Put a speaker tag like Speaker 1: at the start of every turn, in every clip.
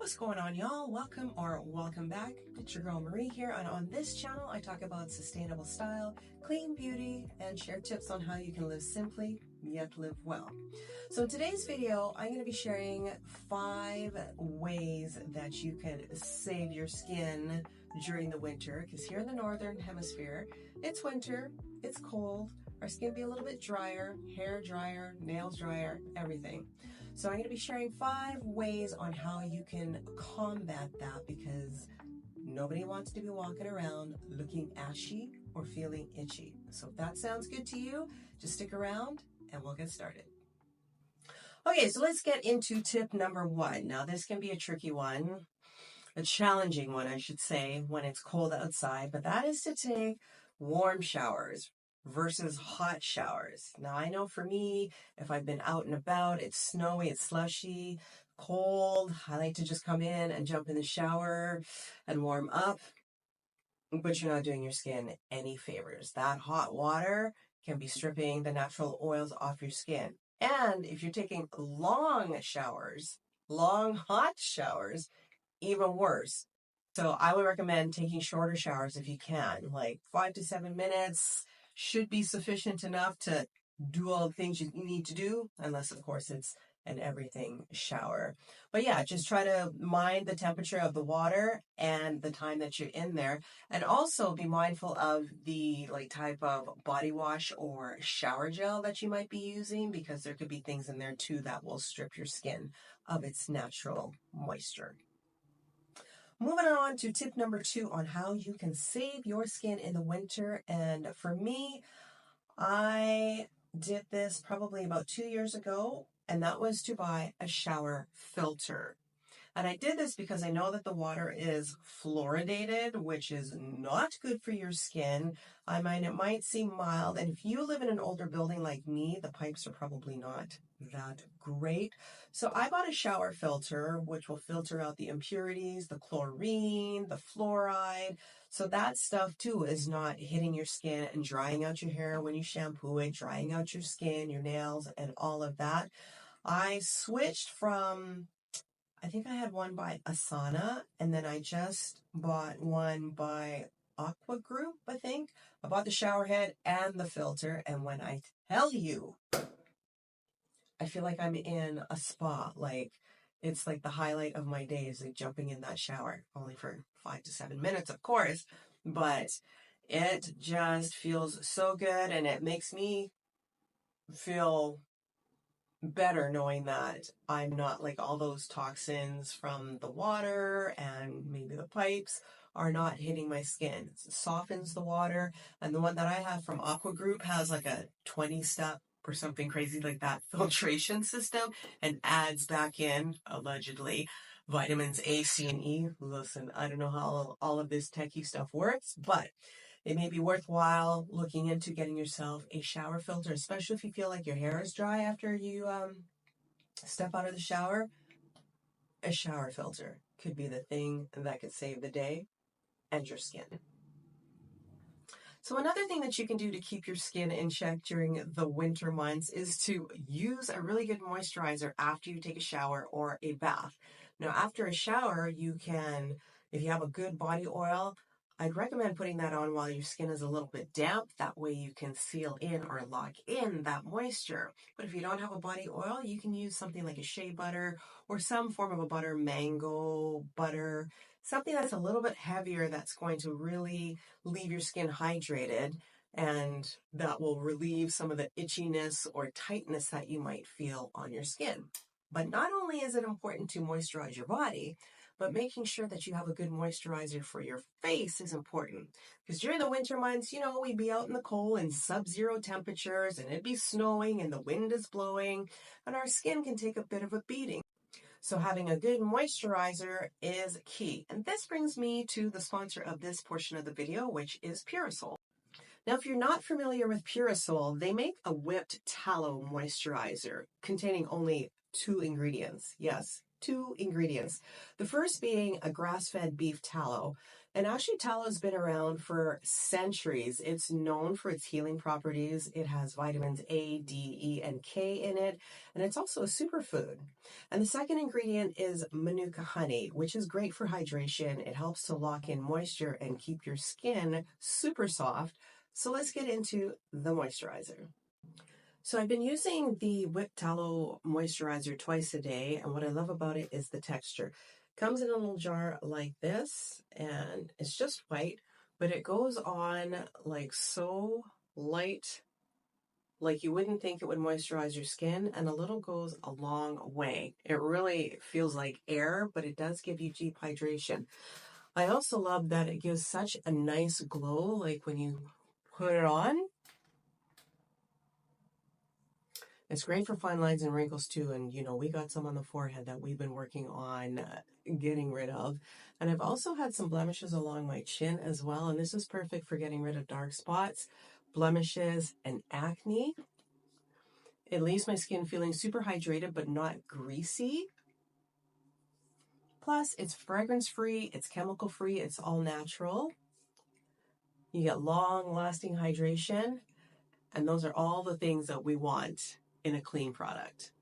Speaker 1: What's going on, y'all? Welcome back. It's your girl Marie here, and on this channel I talk about sustainable style, clean beauty, and share tips on how you can live simply yet live well. So in today's video I'm going to be sharing 5 ways that you can save your skin during the winter, because here in the northern hemisphere it's winter, it's cold, our skin be a little bit drier, hair drier, nails drier, everything. So I'm going to be sharing 5 ways on how you can combat that, because nobody wants to be walking around looking ashy or feeling itchy. So if that sounds good to you, just stick around and we'll get started. Okay, so let's get into tip number 1. Now this can be a tricky one, a challenging one I should say, when it's cold outside, but that is to take warm showers versus hot showers. Now I know for me, if I've been out and about, it's snowy, it's slushy, cold, I like to just come in and jump in the shower and warm up, but you're not doing your skin any favors. That hot water can be stripping the natural oils off your skin. And if you're taking long showers, long hot showers, even worse. So I would recommend taking shorter showers if you can, like 5 to 7 minutes should be sufficient enough to do all the things you need to do, unless of course it's an everything shower. But yeah, just try to mind the temperature of the water and the time that you're in there, and also be mindful of the type of body wash or shower gel that you might be using, because there could be things in there too that will strip your skin of its natural moisture. Moving on to tip number 2 on how you can save your skin in the winter. And for me, I did this probably about 2 years ago, and that was to buy a shower filter. And I did this because I know that the water is fluoridated, which is not good for your skin. It might seem mild, and if you live in an older building like me, the pipes are probably not that great. So I bought a shower filter, which will filter out the impurities, the chlorine, the fluoride. So that stuff too is not hitting your skin and drying out your hair when you shampoo it, drying out your skin, your nails, and all of that. I switched from, I think I had one by Asana, and then I just bought one by Aqua Group, I think. I bought the shower head and the filter, and when I tell you, I feel like I'm in a spa. It's like the highlight of my day is like jumping in that shower, only for 5 to 7 minutes, of course, but it just feels so good, and it makes me feel better knowing that I'm not like all those toxins from the water and maybe the pipes are not hitting my skin. It softens the water, and the one that I have from Aqua Group has like a 20-step or something crazy like that filtration system, and adds back in, allegedly, vitamins A, C, and E. Listen, I don't know how all of this techie stuff works, but it may be worthwhile looking into getting yourself a shower filter, especially if you feel like your hair is dry after you step out of the shower. A shower filter could be the thing that could save the day and your skin. So another thing that you can do to keep your skin in check during the winter months is to use a really good moisturizer after you take a shower or a bath. Now, after a shower, you can, if you have a good body oil, I'd recommend putting that on while your skin is a little bit damp. That way you can seal in or lock in that moisture. But if you don't have a body oil, you can use something like a shea butter or some form of a butter, mango butter, something that's a little bit heavier that's going to really leave your skin hydrated, and that will relieve some of the itchiness or tightness that you might feel on your skin. But not only is it important to moisturize your body, but making sure that you have a good moisturizer for your face is important. Because during the winter months, we'd be out in the cold in sub-zero temperatures, and it'd be snowing and the wind is blowing, and our skin can take a bit of a beating. So having a good moisturizer is key. And this brings me to the sponsor of this portion of the video, which is Purasol. Now, if you're not familiar with Purasol, they make a whipped tallow moisturizer containing only 2 ingredients. Yes, two ingredients. The first being a grass-fed beef tallow. And actually, tallow has been around for centuries. It's known for its healing properties. It has vitamins A, D, E, and K in it, and it's also a superfood. And the second ingredient is Manuka honey, which is great for hydration. It helps to lock in moisture and keep your skin super soft. So let's get into the moisturizer. So I've been using the whipped tallow moisturizer twice a day, and what I love about it is the texture. Comes in a little jar like this, and it's just white, but it goes on like so light, like you wouldn't think it would moisturize your skin, and a little goes a long way. It really feels like air, but it does give you deep hydration. I also love that it gives such a nice glow, like when you put it on. It's great for fine lines and wrinkles too. And, you know, we got some on the forehead that we've been working on getting rid of. And I've also had some blemishes along my chin as well. And this is perfect for getting rid of dark spots, blemishes, and acne. It leaves my skin feeling super hydrated, but not greasy. Plus, it's fragrance-free, it's chemical-free, it's all natural. You get long-lasting hydration. And those are all the things that we want in a clean product.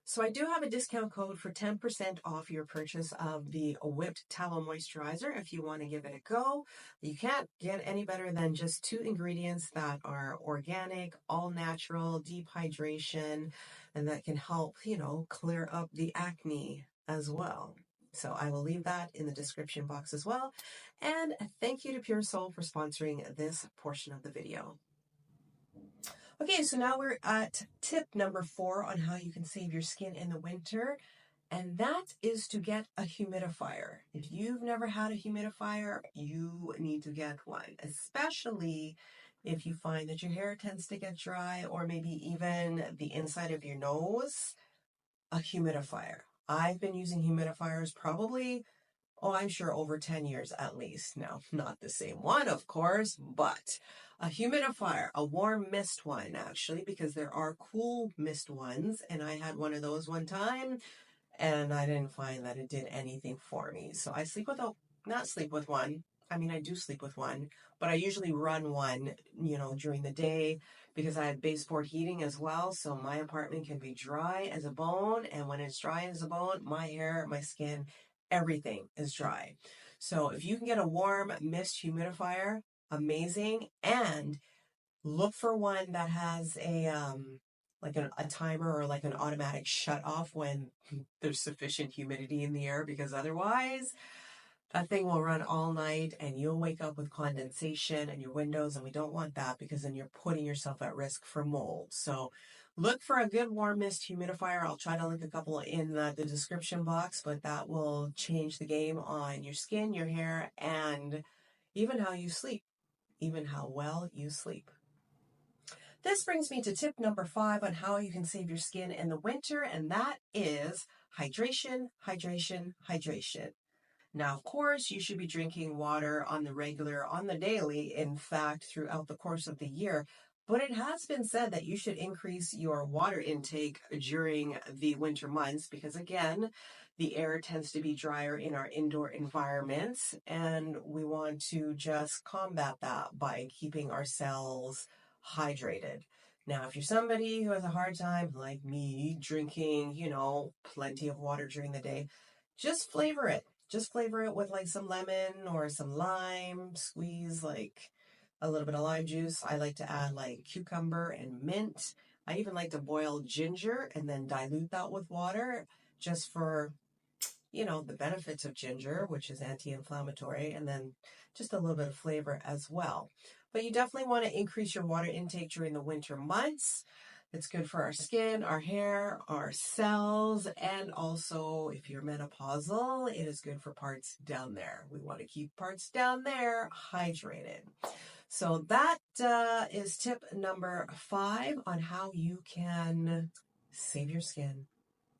Speaker 1: So I do have a discount code for 10% off your purchase of the whipped tallow moisturizer if you want to give it a go. You can't get any better than just two ingredients that are organic, all natural, deep hydration, and that can help, you know, clear up the acne as well. So I will leave that in the description box as well. And thank you to Pure Soul for sponsoring this portion of the video. Okay, so now we're at tip number 4 on how you can save your skin in the winter, and that is to get a humidifier. If you've never had a humidifier, you need to get one, especially if you find that your hair tends to get dry or maybe even the inside of your nose. A humidifier. I've been using humidifiers probably, I'm sure over 10 years at least. Now, not the same one, of course, but a humidifier, a warm mist one, actually, because there are cool mist ones, and I had one of those one time, and I didn't find that it did anything for me. So I not sleep with one. I mean, I do sleep with one, but I usually run one, you know, during the day because I have baseboard heating as well. So my apartment can be dry as a bone, and when it's dry as a bone, my hair, my skin, everything is dry. So if you can get a warm mist humidifier, amazing. And look for one that has a timer or like an automatic shut off when there's sufficient humidity in the air, because otherwise that thing will run all night and you'll wake up with condensation in your windows, and we don't want that because then you're putting yourself at risk for mold. So look for a good warm mist humidifier. I'll try to link a couple in the description box, but that will change the game on your skin, your hair, and even how you sleep, even how well you sleep. This brings me to tip number 5 on how you can save your skin in the winter, and that is hydration, hydration, hydration. Now, of course, you should be drinking water on the regular, on the daily, in fact, throughout the course of the year. But it has been said that you should increase your water intake during the winter months because, again, the air tends to be drier in our indoor environments, and we want to just combat that by keeping ourselves hydrated. Now, if you're somebody who has a hard time, like me, drinking, you know, plenty of water during the day, just flavor it. Just flavor it with like some lemon or some lime, squeeze like a little bit of lime juice. I like to add like cucumber and mint. I even like to boil ginger and then dilute that with water just for, you know, the benefits of ginger, which is anti-inflammatory, and then just a little bit of flavor as well. But you definitely want to increase your water intake during the winter months. It's good for our skin, our hair, our cells, and also if you're menopausal, it is good for parts down there. We want to keep parts down there hydrated. So that is tip number 5 on how you can save your skin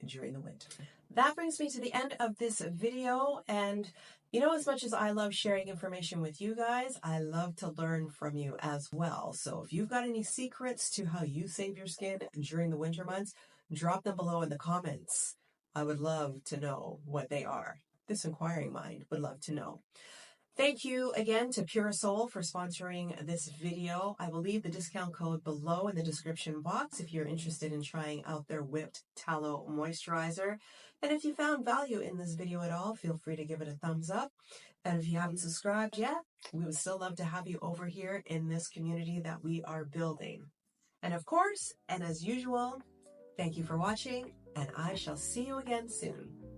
Speaker 1: during the winter. That brings me to the end of this video, and you know, as much as I love sharing information with you guys, I love to learn from you as well. So if you've got any secrets to how you save your skin during the winter months, drop them below in the comments. I would love to know what they are. This inquiring mind would love to know. Thank you again to Pure Soul for sponsoring this video. I will leave the discount code below in the description box if you're interested in trying out their whipped tallow moisturizer. And if you found value in this video at all, feel free to give it a thumbs up. And if you haven't subscribed yet, we would still love to have you over here in this community that we are building. And of course, and as usual, thank you for watching, and I shall see you again soon.